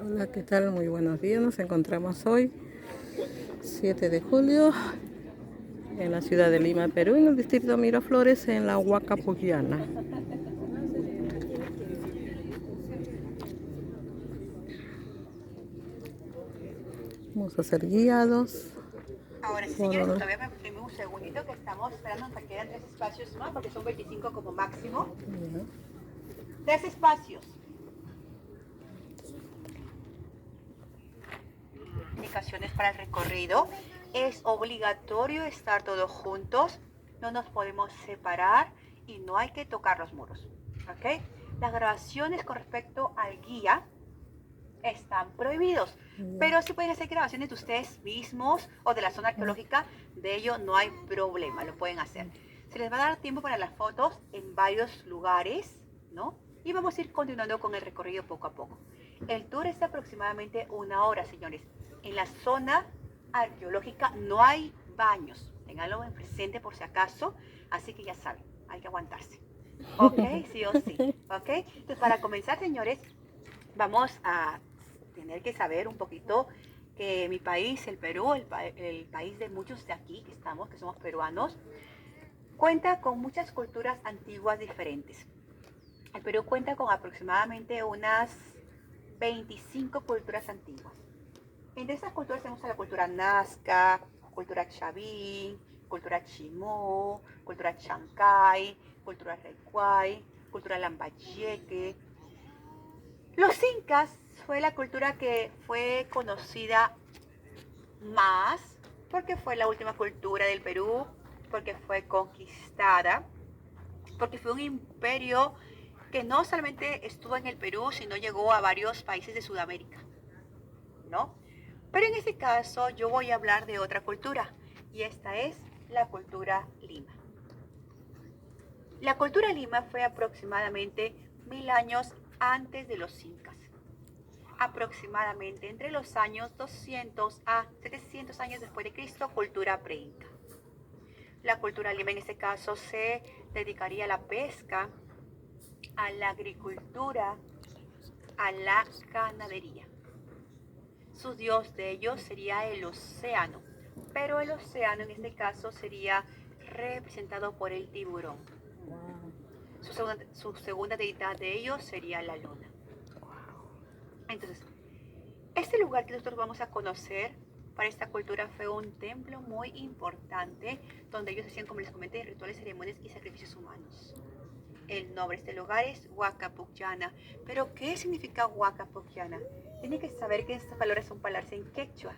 Hola, ¿qué tal? Muy buenos días. Nos encontramos hoy, 7 de julio, en la ciudad de Lima, Perú, en el distrito Miraflores, en la Huaca Pucllana. Vamos a ser guiados Ahora sí, por... señores, todavía me deme un segundito que estamos esperando hasta que quedan 3 espacios más, porque son 25 como máximo. 3 espacios. Indicaciones para el recorrido. Es obligatorio estar todos juntos. No nos podemos separar y no hay que tocar los muros. ¿Ok? Las grabaciones con respecto al guía están prohibidos. Pero sí pueden hacer grabaciones de ustedes mismos o de la zona arqueológica. De ello no hay problema, lo pueden hacer. Se les va a dar tiempo para las fotos en varios lugares, ¿no? Y vamos a ir continuando con el recorrido poco a poco. El tour es de aproximadamente 1 hora, señores. En la zona arqueológica no hay baños. Ténganlo en presente por si acaso. Así que ya saben, hay que aguantarse. ¿Ok? Sí o sí. ¿Ok? Entonces, para comenzar, señores, vamos a tener que saber un poquito que mi país, el Perú, el país de muchos de aquí que estamos, que somos peruanos, cuenta con muchas culturas antiguas diferentes. El Perú cuenta con aproximadamente unas 25 culturas antiguas. Entre estas culturas tenemos a la cultura Nazca, cultura Chavín, cultura Chimú, cultura Chancay, cultura Recuay, cultura Lambayeque. Los incas fue la cultura que fue conocida más porque fue la última cultura del Perú, porque fue conquistada, porque fue un imperio que no solamente estuvo en el Perú, sino llegó a varios países de Sudamérica, ¿no? Pero en este caso yo voy a hablar de otra cultura, y esta es la cultura Lima. La cultura Lima fue aproximadamente 1000 años antes de los incas. Aproximadamente entre los años 200 a 700 años después de Cristo, cultura preinca. La cultura lima en este caso se dedicaría a la pesca, a la agricultura, a la ganadería. Su dios de ellos sería el océano, pero el océano en este caso sería representado por el tiburón. Su segunda deidad de ellos sería la luna. Entonces, este lugar que nosotros vamos a conocer para esta cultura fue un templo muy importante donde ellos hacían, como les comenté, rituales, ceremonias y sacrificios humanos. El nombre de este lugar es Huaca Pucllana. ¿Pero qué significa Huaca Pucllana? Tienen que saber que estas palabras son palabras en quechua.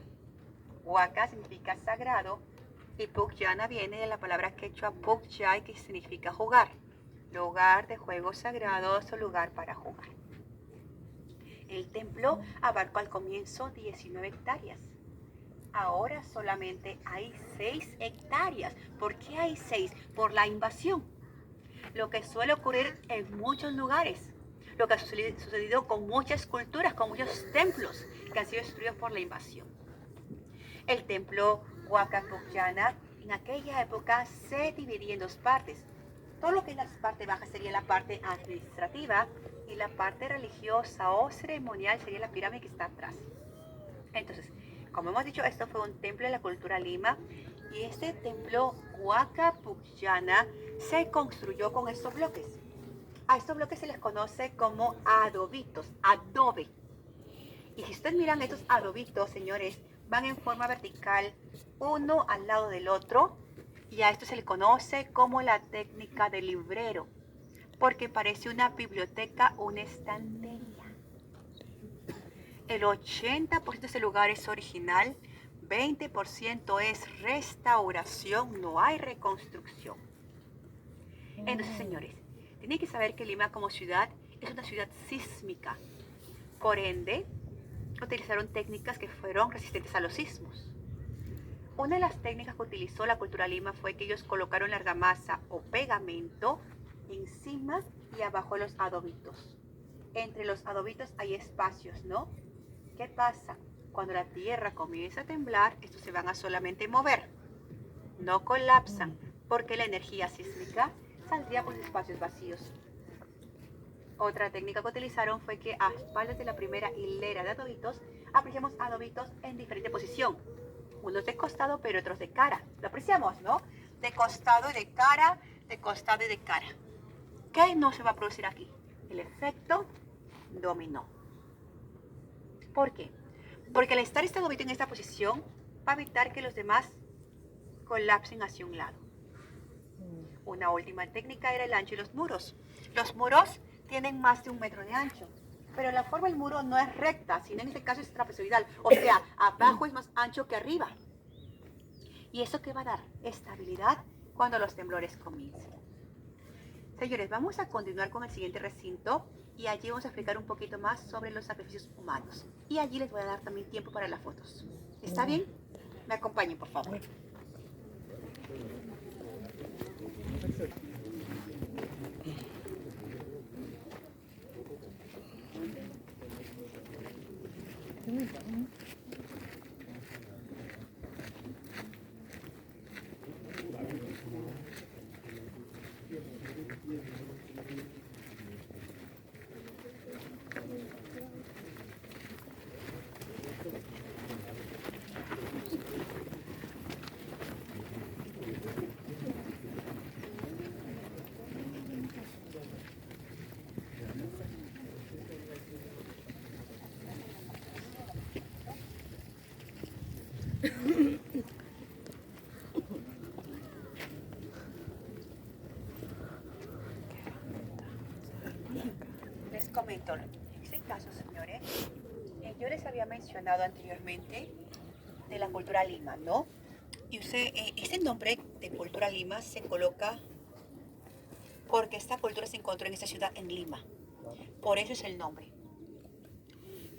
Huaca significa sagrado y Pucllana viene de la palabra quechua Pucllay, que significa jugar. Lugar de juegos sagrados o lugar para jugar. El templo abarcó al comienzo 19 hectáreas. Ahora solamente hay 6 hectáreas. ¿Por qué hay 6? Por la invasión. Lo que suele ocurrir en muchos lugares. Lo que ha sucedido con muchas culturas, con muchos templos que han sido destruidos por la invasión. El templo Huaca Pucllana en aquella época se dividía en 2 partes. Todo lo que es la parte baja sería la parte administrativa y la parte religiosa o ceremonial sería la pirámide que está atrás. Entonces, como hemos dicho, esto fue un templo de la cultura Lima y este templo Huaca Pucllana se construyó con estos bloques. A estos bloques se les conoce como adobitos, adobe. Y si ustedes miran estos adobitos, señores, van en forma vertical, uno al lado del otro, y a esto se le conoce como la técnica del librero, porque parece una biblioteca, una estantería. El 80% de este lugar es original, 20% es restauración, no hay reconstrucción. Entonces, señores, tienen que saber que Lima como ciudad es una ciudad sísmica. Por ende, utilizaron técnicas que fueron resistentes a los sismos. Una de las técnicas que utilizó la cultura Lima fue que ellos colocaron la argamasa o pegamento encima y abajo de los adobitos. Entre los adobitos hay espacios, ¿no? ¿Qué pasa? Cuando la tierra comienza a temblar, estos se van a solamente mover, no colapsan, porque la energía sísmica saldría por los espacios vacíos. Otra técnica que utilizaron fue que a espaldas de la primera hilera de adobitos apreciamos adobitos en diferente posición. Unos de costado, pero otros de cara. Lo apreciamos, ¿no? De costado y de cara, de costado y de cara. ¿Qué no se va a producir aquí? El efecto dominó. ¿Por qué? Porque al estar este adobito en esta posición, va a evitar que los demás colapsen hacia un lado. Una última técnica era el ancho de los muros. Los muros tienen más de 1 metro de ancho, pero la forma del muro no es recta, sino en este caso es trapezoidal. O sea, abajo es más ancho que arriba. ¿Y eso qué va a dar? Estabilidad cuando los temblores comiencen. Señores, vamos a continuar con el siguiente recinto y allí vamos a explicar un poquito más sobre los sacrificios humanos. Y allí les voy a dar también tiempo para las fotos. ¿Está bien? Me acompañen, por favor. Les comento, en este caso, señores, yo les había mencionado anteriormente de la cultura Lima, ¿no? Y este nombre de cultura Lima se coloca porque esta cultura se encontró en esta ciudad, en Lima. Por eso es el nombre.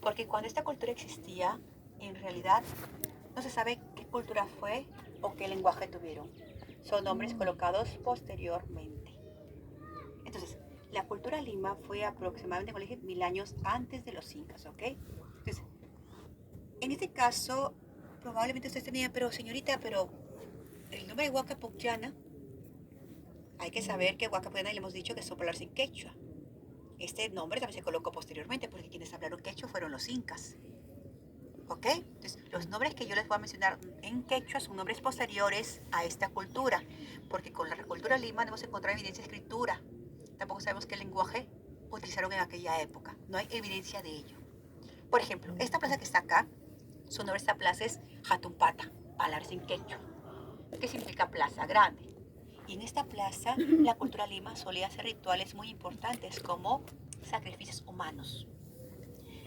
Porque cuando esta cultura existía, en realidad no se sabe qué cultura fue o qué lenguaje tuvieron. Son nombres colocados posteriormente. Entonces, la cultura Lima fue aproximadamente, como le dije, 1000 años antes de los incas, ¿ok? Entonces, en este caso, probablemente ustedes tenían, pero señorita, pero el nombre de Huaca Pucllana, hay que saber que Huaca Pucllana le hemos dicho que son palabras en quechua. Este nombre también se colocó posteriormente porque quienes hablaron quechua fueron los incas. ¿Ok? Entonces, los nombres que yo les voy a mencionar en quechua son nombres posteriores a esta cultura, porque con la cultura Lima no hemos encontrado evidencia de escritura. Tampoco sabemos qué lenguaje utilizaron en aquella época. No hay evidencia de ello. Por ejemplo, esta plaza que está acá, su nombre de esta plaza es Jatumpata, palabras en quechua, que significa plaza grande. Y en esta plaza, la cultura Lima solía hacer rituales muy importantes como sacrificios humanos.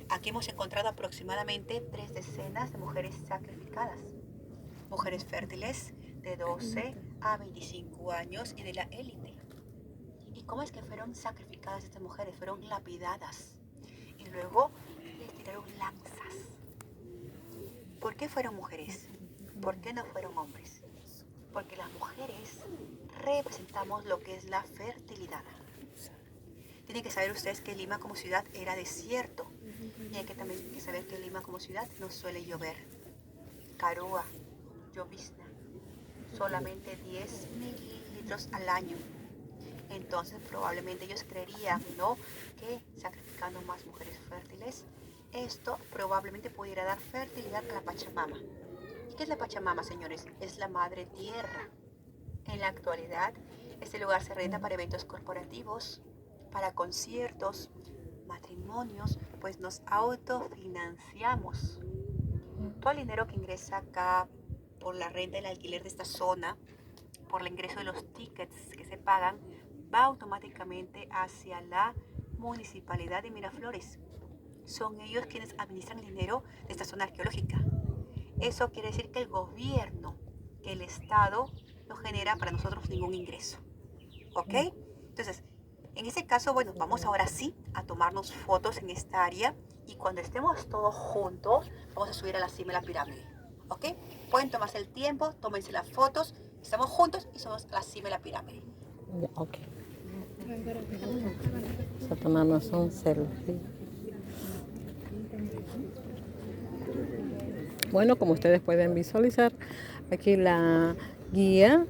Aquí hemos encontrado aproximadamente 3 decenas de mujeres sacrificadas. Mujeres fértiles de 12 a 25 años y de la élite. ¿Y cómo es que fueron sacrificadas estas mujeres? Fueron lapidadas. Y luego les tiraron lanzas. ¿Por qué fueron mujeres? ¿Por qué no fueron hombres? Porque las mujeres representamos lo que es la fertilidad. Tienen que saber ustedes que Lima como ciudad era desierto. Y hay que también saber que Lima como ciudad no suele llover. Carúa, llovizna, solamente 10 mililitros al año. Entonces probablemente ellos creerían, ¿no?, que sacrificando más mujeres fértiles, esto probablemente pudiera dar fertilidad a la Pachamama. ¿Y qué es la Pachamama, señores? Es la madre tierra. En la actualidad, este lugar se renta para eventos corporativos, para conciertos, matrimonios, pues nos autofinanciamos. Todo el dinero que ingresa acá por la renta del alquiler de esta zona, por el ingreso de los tickets que se pagan, va automáticamente hacia la municipalidad de Miraflores. Son ellos quienes administran el dinero de esta zona arqueológica. Eso quiere decir que el gobierno, que el Estado, no genera para nosotros ningún ingreso. ¿Ok? Entonces, en ese caso, bueno, vamos ahora sí a tomarnos fotos en esta área y cuando estemos todos juntos, vamos a subir a la cima de la pirámide. ¿Ok? Pueden tomarse el tiempo, tómense las fotos, estamos juntos y somos a la cima de la pirámide. Ok. Vamos a tomarnos un selfie. Bueno, como ustedes pueden visualizar, aquí la guía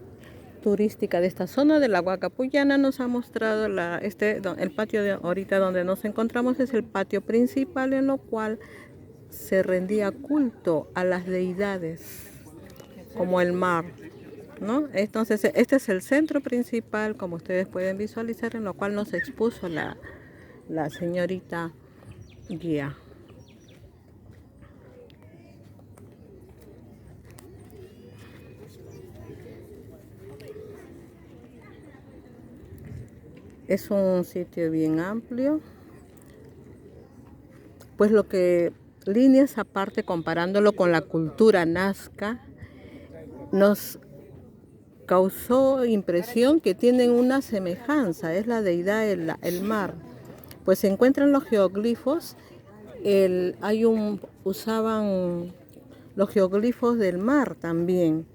turística de esta zona de la Huacapuyana nos ha mostrado el patio de ahorita donde nos encontramos es el patio principal en lo cual se rendía culto a las deidades como el mar, ¿no? Entonces este es el centro principal, como ustedes pueden visualizar, en lo cual nos expuso la señorita guía. Es un sitio bien amplio, pues lo que líneas aparte, comparándolo con la cultura nazca, nos causó impresión que tienen una semejanza, es la deidad el mar, pues se encuentran los geoglifos, usaban los geoglifos del mar también.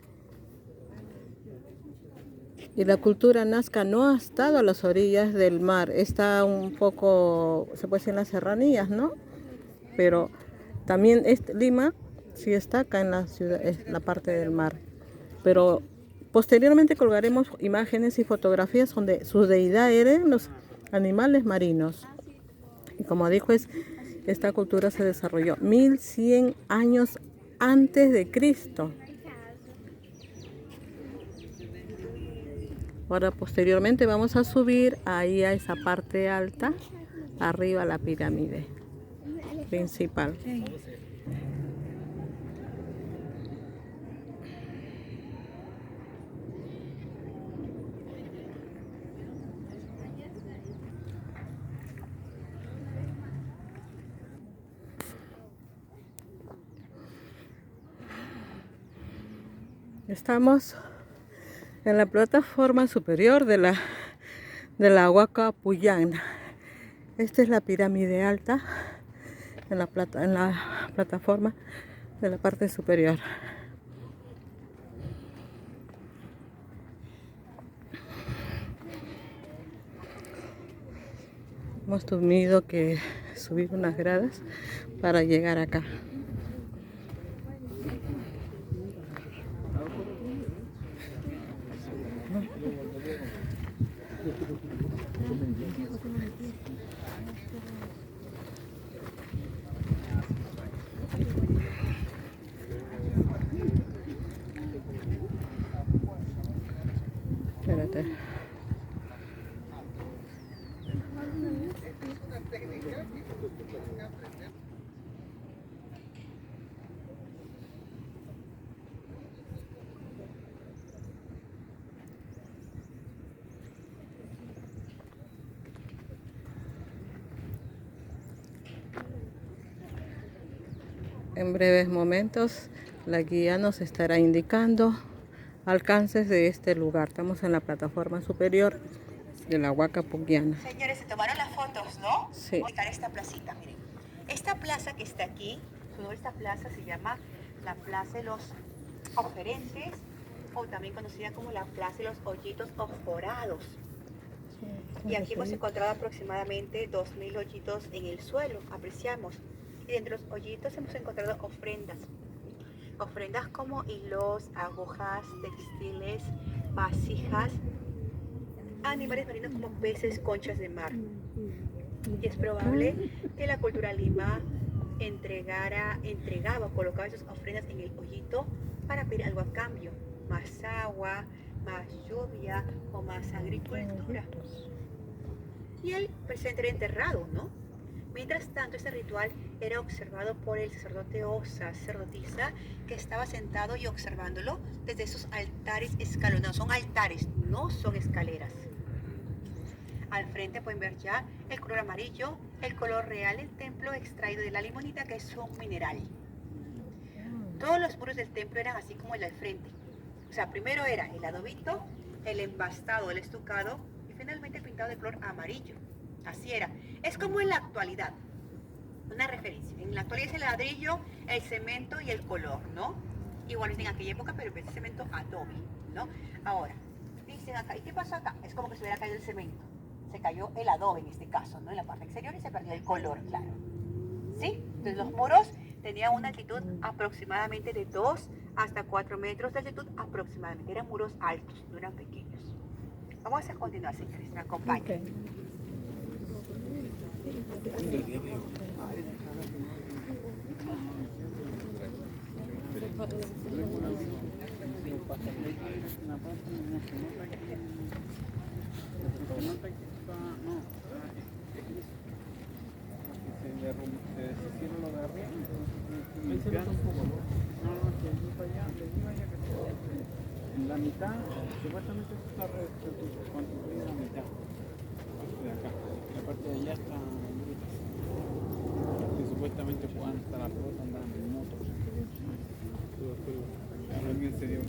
Y la cultura nazca no ha estado a las orillas del mar, está un poco, se puede decir, en las serranías, ¿no? Pero también Lima sí está acá en la ciudad, en la parte del mar. Pero posteriormente colgaremos imágenes y fotografías donde su deidad eran los animales marinos. Y como dijo, esta cultura se desarrolló 1100 años antes de Cristo. Ahora posteriormente vamos a subir ahí a esa parte alta, arriba a la pirámide principal. Estamos en la plataforma superior de la Huacapuyana. Esta es la pirámide alta en la plataforma de la parte superior. Hemos tenido que subir unas gradas para llegar acá. Espérate. En breves momentos la guía nos estará indicando alcances de este lugar. Estamos en la plataforma superior de la Huacapuyana. Señores, se tomaron las fotos, ¿no? Sí. Voy a ubicar esta placita, miren. Esta plaza que está aquí, su nombre de esta plaza se llama la Plaza de los Oferentes, o también conocida como la Plaza de los Hoyitos Oforados. Y aquí hemos encontrado aproximadamente 2000 hoyitos en el suelo, apreciamos. Y dentro de los hoyitos hemos encontrado ofrendas. Ofrendas como hilos, agujas, textiles, vasijas, animales marinos como peces, conchas de mar. Y es probable que la cultura lima colocaba esas ofrendas en el hoyito para pedir algo a cambio. Más agua, más lluvia o más agricultura. Y él presente era enterrado, ¿no? Mientras tanto, este ritual era observado por el sacerdote o sacerdotisa que estaba sentado y observándolo desde esos altares escalonados. Son altares, no son escaleras. Al frente pueden ver ya el color amarillo, el color real del templo extraído de la limonita, que es un mineral. Todos los muros del templo eran así como el al frente. O sea, primero era el adobito, el empastado, el estucado y finalmente el pintado de color amarillo. Así era. Es como en la actualidad. Una referencia. En la actualidad es el ladrillo, el cemento y el color, ¿no? Igual en aquella época, pero en vez de cemento, adobe, ¿no? Ahora, dicen acá, ¿y qué pasó acá? Es como que se hubiera caído el cemento. Se cayó el adobe en este caso, ¿no? En la parte exterior y se perdió el color, claro. ¿Sí? Entonces los muros Tenía una altitud aproximadamente de 2 hasta 4 metros de altitud aproximadamente. Eran muros altos, no eran pequeños. Vamos a continuar, señores, me acompañen. Okay. En la mitad, supuestamente esto está construido en la mitad. De acá. La parte de allá está que supuestamente puedan estar a flota, andan en motos. Alguien se dio.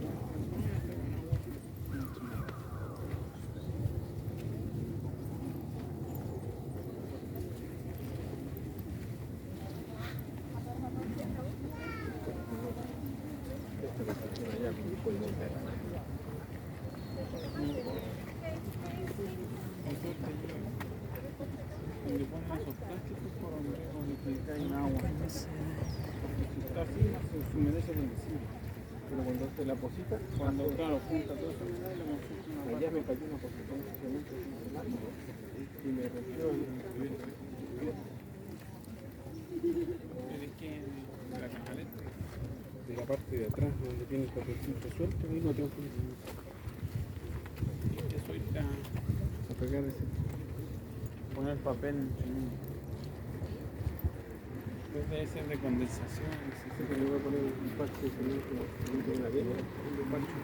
Donde ponen esos plásticos por donde cae agua. Porque si está así, se humedece el encima. Pero cuando te la posita, cuando claro, junta toda esa humedad, le hemos hecho una parte. Me cayó una posita en ese cemento y me rompió el ¿de qué? De la canaleta. De la parte de atrás, donde tiene el papelcito suelto, ahí no tengo que eso irá a pegar ese. Poner papel pues debe ser de condensación, sí, que le voy a poner un parche de cemento en la arena, un parche.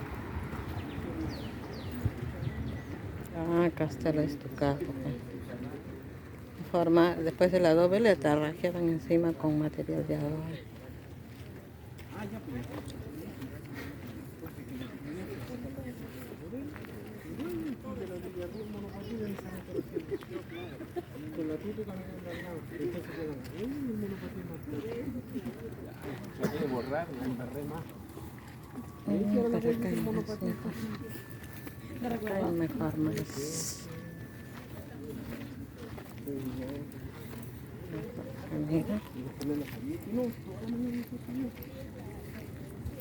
Ah, acá está lo estucado. Forma, después de la doble le tarrajeaban encima con material de agua. Ah, ya, pues. Con la tuya también al lado. Entonces quedan bien el monopatín más tarde. La quiero borrar, la embarré más. Para acá hay más. Acá hay mejor más. Mira.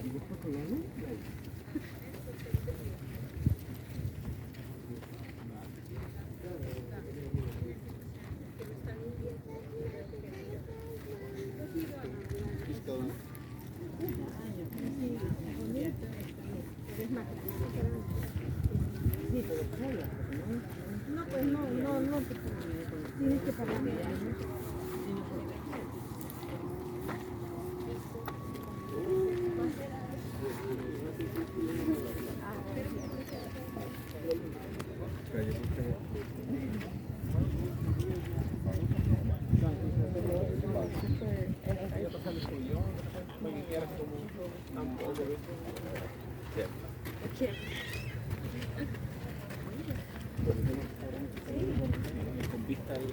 Y después con la luz. No, pues no, tienes que pagar. Con vista al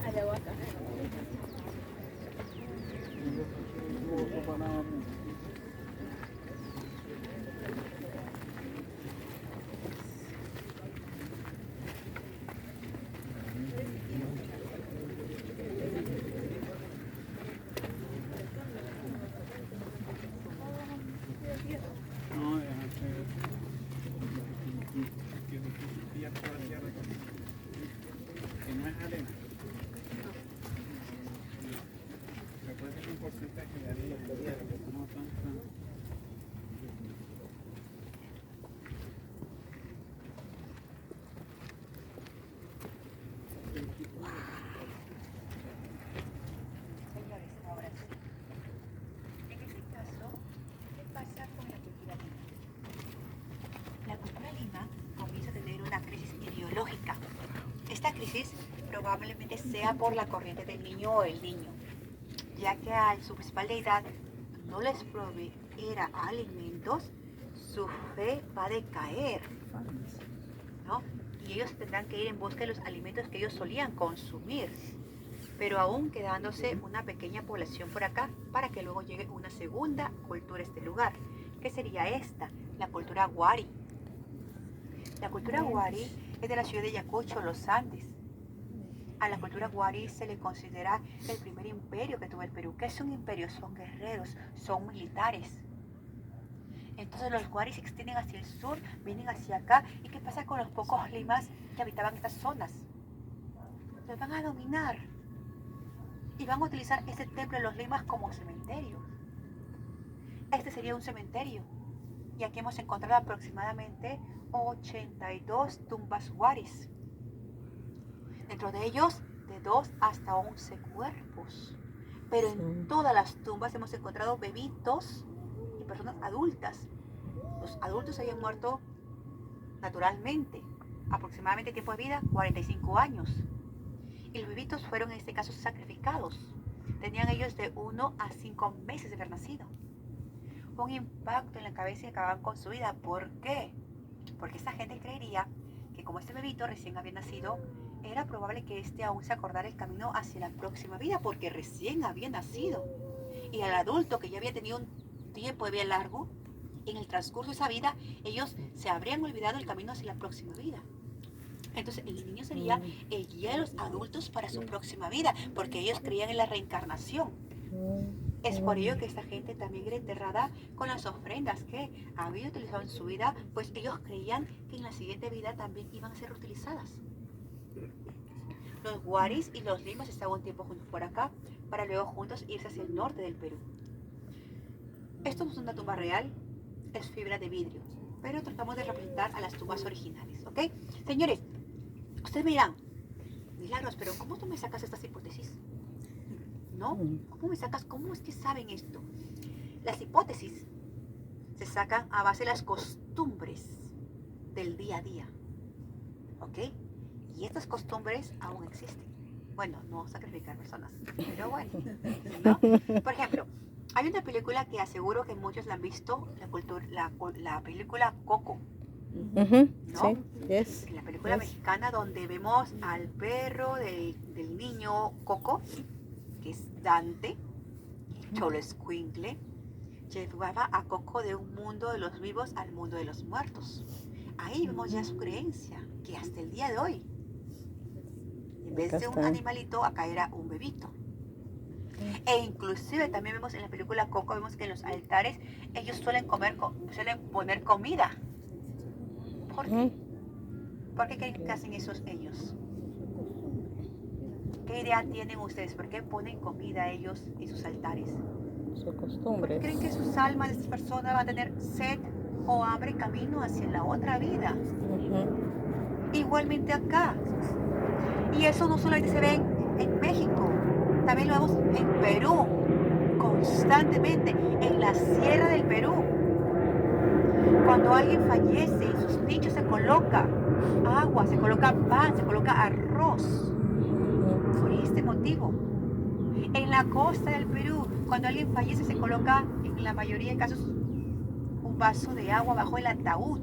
Ayahuasca. no, que pillar toda la tierra que no es arena. Recuerda que un porcentaje de arena, no tanta. Señores, ahora sí. En este caso, ¿qué pasa con la cultura lima? La cultura lima comienza a tener una crisis ideológica. Esta crisis probablemente sea por la corriente del niño o el niño, ya que a su principal deidad no les proveerá alimentos, su fe va a decaer, ¿no? Y ellos tendrán que ir en busca de los alimentos que ellos solían consumir, pero aún quedándose una pequeña población por acá para que luego llegue una segunda cultura a este lugar, que sería esta, la cultura Wari. La cultura Wari es de la ciudad de Ayacucho, los Andes. A la cultura guari se le considera el primer imperio que tuvo el Perú. ¿Qué es un imperio? Son guerreros, son militares. Entonces los guaris se extienden hacia el sur, vienen hacia acá. ¿Y qué pasa con los pocos limas que habitaban estas zonas? Los van a dominar. Y van a utilizar este templo de los limas como cementerio. Este sería un cementerio. Y aquí hemos encontrado aproximadamente 82 tumbas guaris. Dentro de ellos, de 2 hasta 11 cuerpos. Pero en todas las tumbas hemos encontrado bebitos y personas adultas. Los adultos habían muerto naturalmente. Aproximadamente tiempo de vida, 45 años. Y los bebitos fueron en este caso sacrificados. Tenían ellos de 1 a 5 meses de haber nacido. Fue un impacto en la cabeza y acababan con su vida. ¿Por qué? Porque esta gente creería que como este bebito recién había nacido, era probable que este aún se acordara el camino hacia la próxima vida, porque recién había nacido. Y al adulto que ya había tenido un tiempo de vida largo, en el transcurso de esa vida, ellos se habrían olvidado el camino hacia la próxima vida. Entonces el niño sería el guía de los adultos para su próxima vida, porque ellos creían en la reencarnación. Es por ello que esta gente también era enterrada con las ofrendas que había utilizado en su vida, pues ellos creían que en la siguiente vida también iban a ser utilizadas. Los guaris y los limas estaban un tiempo juntos por acá, para luego juntos irse hacia el norte del Perú. Esto no es una tumba real, es fibra de vidrio, pero tratamos de representar a las tumbas originales, ¿ok? Señores, ustedes me dirán, Milagros, pero ¿cómo tú me sacas estas hipótesis? ¿No? ¿Cómo me sacas? ¿Cómo es que saben esto? Las hipótesis se sacan a base de las costumbres del día a día, ¿ok? Y estas costumbres aún existen. Bueno, no sacrificar personas, pero bueno, ¿no? Por ejemplo, hay una película que aseguro que muchos la han visto, la película Coco, ¿no? Sí, yes. La película mexicana donde vemos al perro del niño Coco, que es Dante, Xoloescuincle, llevaba a Coco de un mundo de los vivos al mundo de los muertos. Ahí vemos ya su creencia, que hasta el día de hoy, en vez de un animalito, acá era un bebito. E inclusive también vemos en la película Coco, vemos que en los altares ellos suelen poner comida. ¿Por qué? ¿Por qué creen que hacen eso ellos? ¿Qué idea tienen ustedes? ¿Por qué ponen comida ellos en sus altares? Su ¿Por costumbre. qué creen que sus almas de estas personas van a tener sed o hambre camino hacia la otra vida? Igualmente acá. Y eso no solamente se ve en México, también lo vemos en Perú, constantemente, en la sierra del Perú. Cuando alguien fallece, en sus nichos se coloca agua, se coloca pan, se coloca arroz. Por este motivo. En la costa del Perú, cuando alguien fallece, se coloca, en la mayoría de casos, un vaso de agua bajo el ataúd.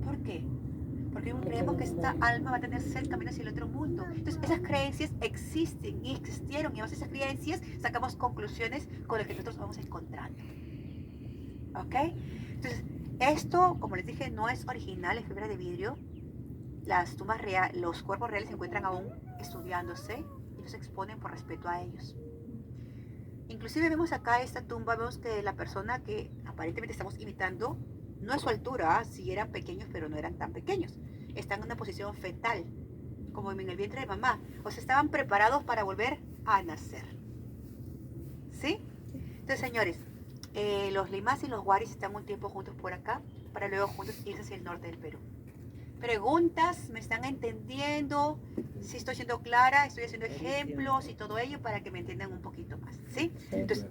¿Por qué? Porque creemos que esta alma va a tener sed camino hacia el otro mundo. Entonces, esas creencias existen y existieron. Y a base de esas creencias sacamos conclusiones con las que nosotros vamos encontrando. ¿Ok? Entonces, esto, como les dije, no es original, es fibra de vidrio. Las tumbas reales, los cuerpos reales se encuentran aún estudiándose y no se exponen por respeto a ellos. Inclusive vemos acá esta tumba, vemos que la persona que aparentemente estamos imitando, no es su altura, sí eran pequeños, pero no eran tan pequeños. Están en una posición fetal, como en el vientre de mamá. O sea, estaban preparados para volver a nacer. ¿Sí? Entonces, señores, los limas y los guaris están un tiempo juntos por acá, para luego juntos irse hacia el norte del Perú. Preguntas, ¿me están entendiendo? Si estoy siendo clara, estoy haciendo ejemplos y todo ello para que me entiendan un poquito más, ¿sí? Entonces,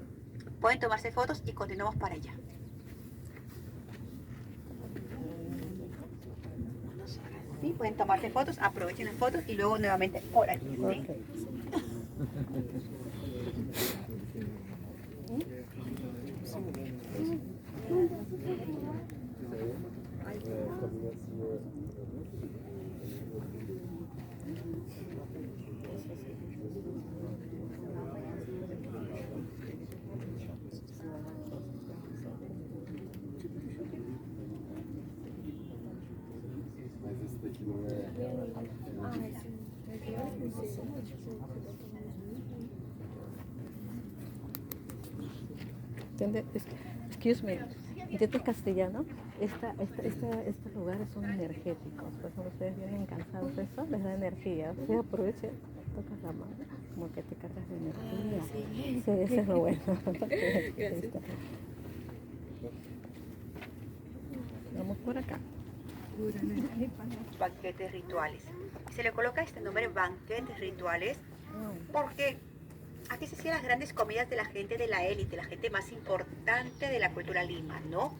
pueden tomarse fotos y continuamos para allá. ¿Sí? Pueden tomarse fotos, aprovechen las fotos y luego nuevamente por aquí, ¿sí? Okay. Mas esse daqui não é. ¿Entiendes? Excuse me. ¿Entiendes castellano? Estos lugares son energéticos. Por ejemplo, ustedes vienen cansados de eso, les da energía. O sea, aprovechen, tocas la mano, como que te cargas de energía. Sí, eso es lo bueno. Gracias. Vamos por acá. Banquetes rituales. Se le coloca este nombre banquetes rituales porque aquí se hacían las grandes comidas de la gente de la élite, la gente más importante de la cultura Lima, ¿no?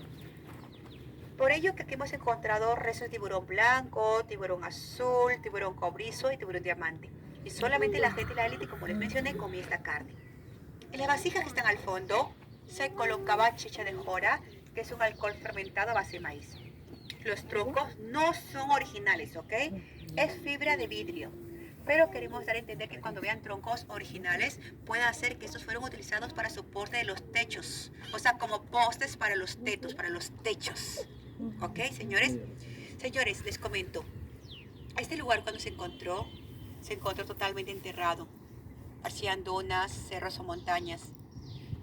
Por ello que aquí hemos encontrado restos de tiburón blanco, tiburón azul, tiburón cobrizo y tiburón diamante. Y solamente la gente de la élite, como les mencioné, comía esta carne. En las vasijas que están al fondo se colocaba chicha de jora, que es un alcohol fermentado a base de maíz. Los troncos no son originales, ¿ok? Es fibra de vidrio. Pero queremos dar a entender que cuando vean troncos originales, puede hacer que estos fueron utilizados para soporte de los techos. O sea, como postes para los tetos, para los techos. ¿Ok, señores? Señores, les comento. Este lugar cuando se encontró totalmente enterrado. Parecían donas, cerros o montañas.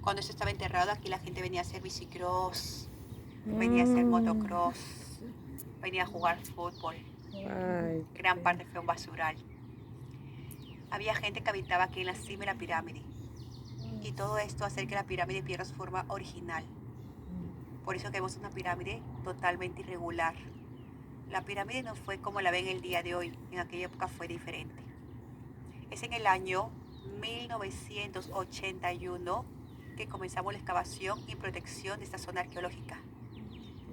Cuando esto estaba enterrado, aquí la gente venía a hacer bicicross, venía a hacer motocross, venía a jugar fútbol. Ay, Gran parte fue un basural. Había gente que habitaba aquí en la cima de la pirámide. Y todo esto hace que la pirámide pierda su forma original. Por eso que vemos una pirámide totalmente irregular. La pirámide no fue como la ven el día de hoy. En aquella época fue diferente. Es en el año 1981 que comenzamos la excavación y protección de esta zona arqueológica.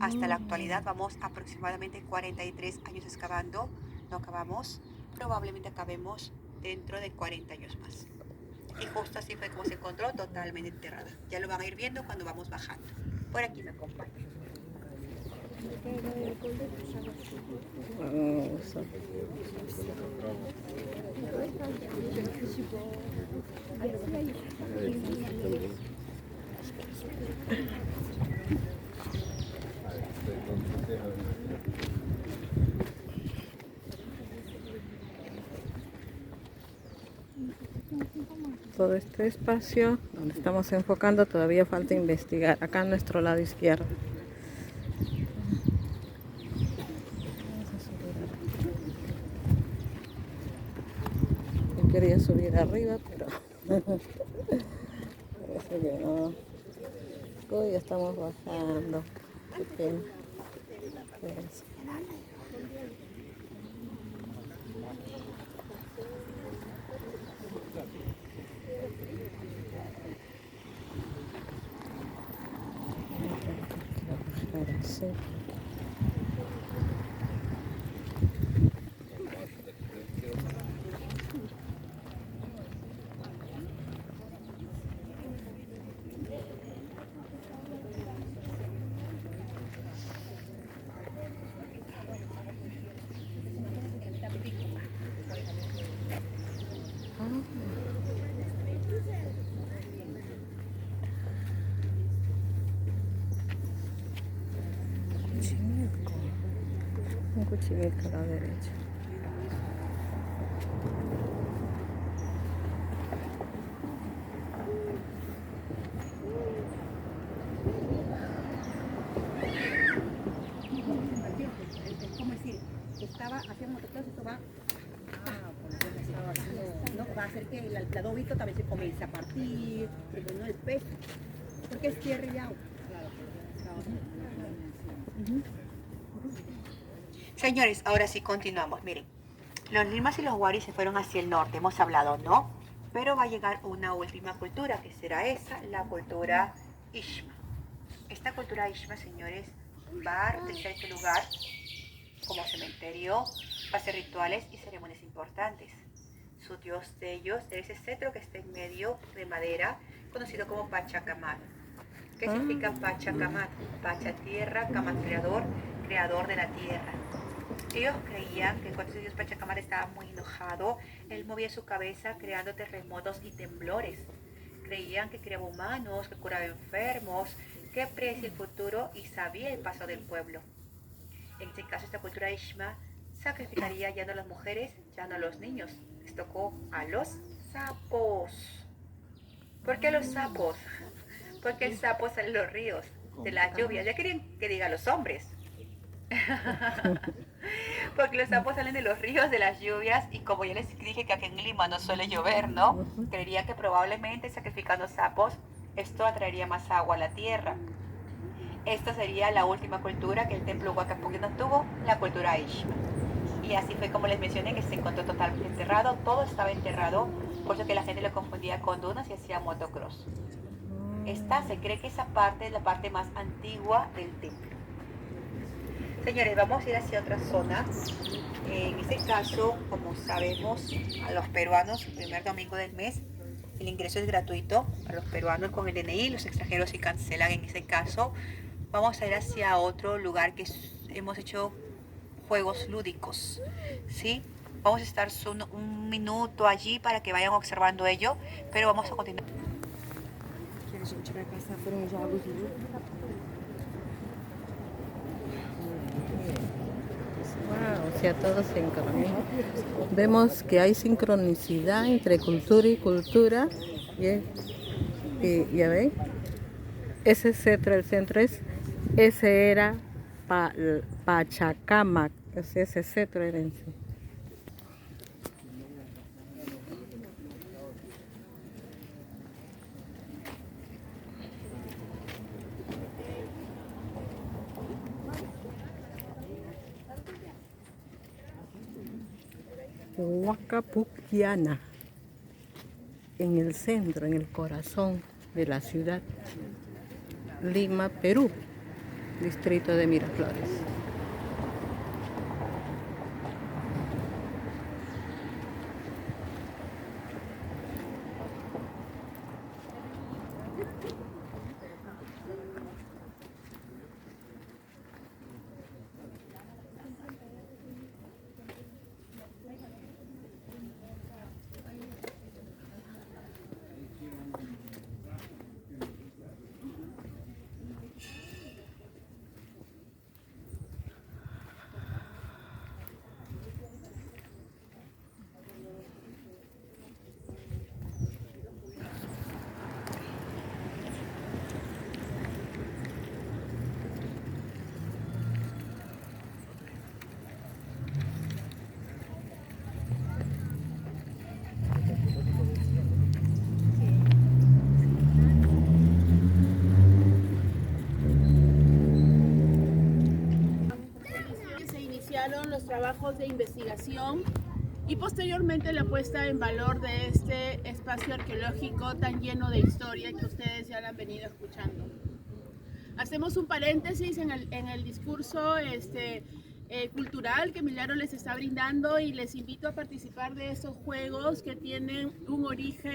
Hasta la actualidad vamos aproximadamente 43 años excavando. No acabamos. Probablemente acabemos dentro de 40 años más. Y justo así fue como se encontró, totalmente enterrada. Ya lo van a ir viendo cuando vamos bajando. Por aquí me acompañan. vamos a... Todo este espacio donde estamos enfocando todavía falta investigar. Acá a nuestro lado izquierdo. Yo quería subir arriba, pero parece que no. Hoy ya estamos bajando. Qué pena. Pues, sí. Un cuchillo a la derecha. ¿Cómo decir? Estaba haciendo motocross, esto va, ¿no? Va a hacer que el adobito también se comience a partir, pero no el peso, porque es tierra y agua. Señores, ahora sí continuamos. Miren, los limas y los waris se fueron hacia el norte, hemos hablado, ¿no? Pero va a llegar una última cultura, que será esa, la cultura Ishma. Esta cultura Ishma, señores, va a utilizar este lugar como cementerio, va a hacer rituales y ceremonias importantes. Su dios de ellos es ese cetro que está en medio de madera, conocido como Pachacamat. ¿Qué significa Pachacamat? Pacha tierra, Camat creador, creador de la tierra. Ellos creían que cuando ese dios Pachacamat estaba muy enojado, él movía su cabeza creando terremotos y temblores. Creían que creaba humanos, que curaba enfermos, que predecía el futuro y sabía el paso del pueblo. En este caso, esta cultura Ishma sacrificaría ya no a las mujeres, ya no a los niños. Les tocó a los sapos. ¿Por qué a los sapos? Porque el sapo sale de los ríos, de las lluvias. Ya querían que diga los hombres. Porque los sapos salen de los ríos, de las lluvias, y como ya les dije que aquí en Lima no suele llover, ¿no? Creería que probablemente sacrificando sapos esto atraería más agua a la tierra. Esta sería la última cultura que el templo Huacapuyuna tuvo, la cultura Ishma. Y así fue como les mencioné, que se encontró totalmente enterrado, todo estaba enterrado, por eso que la gente lo confundía con dunas y hacía motocross. Esta se cree que esa parte es la parte más antigua del templo. Señores, vamos a ir hacia otra zona. En este caso, como sabemos, a los peruanos, el primer domingo del mes, el ingreso es gratuito a los peruanos con el DNI, los extranjeros sí cancelan en ese caso. Vamos a ir hacia otro lugar que hemos hecho juegos lúdicos, ¿sí? Vamos a estar un minuto allí para que vayan observando ello, pero vamos a continuar. Que a gente vai passar por uns jogos lúdicos. Wow, o sea, todo sincronizado. Vemos que hay sincronicidad entre cultura y cultura. Y ya ven, ese cetro, el centro ese era Pachacamac, ese cetro era en sí. Huacapuquiana, en el centro, en el corazón de la ciudad, Lima, Perú, distrito de Miraflores. Se iniciaron los trabajos de investigación y posteriormente la puesta en valor de este espacio arqueológico tan lleno de historia que ustedes ya la han venido escuchando. Hacemos un paréntesis en el discurso cultural que Milagro les está brindando y les invito a participar de estos juegos que tienen un origen